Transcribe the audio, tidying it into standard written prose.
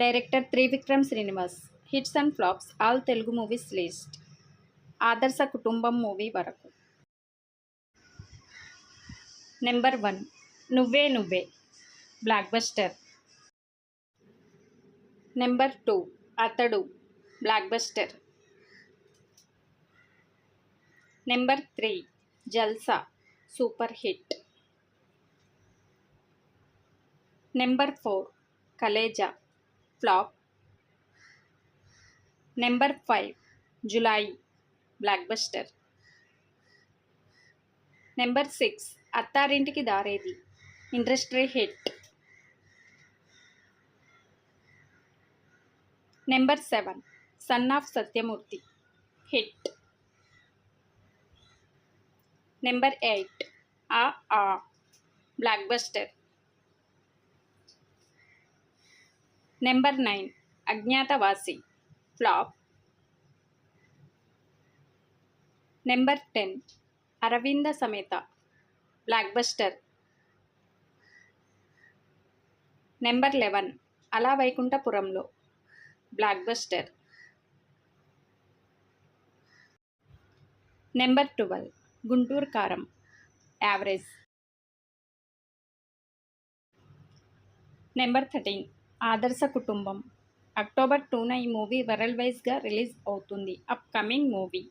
Director Trivikram Srinivas. Hits and flops all Telugu movies list. ఆదర్శ కుటుంబం movie వరకు. నెంబర్ 1 నువ్వే నువ్వే block buster. Number 2 Athadu blockbuster. Number 3 Jalsa super hit. Number 4 Khaleja flop. Number 5 Julayi blockbuster. Number 6 Attarintiki Daredi industry hit. Number 7 son of Satyamurthy hit. Number 8 Aa blockbuster. Number 9 Agnyaathavaasi flop. Number 10 Aravinda Sametha blockbuster. Number 11 Ala Vaikunthapurramuloo blockbuster. Number 12 Guntur Kaaram average. Number 13 Adarsha Kutumbam. October 2న ఈ movie world వైజ్గా release అవుతుంది. Upcoming movie.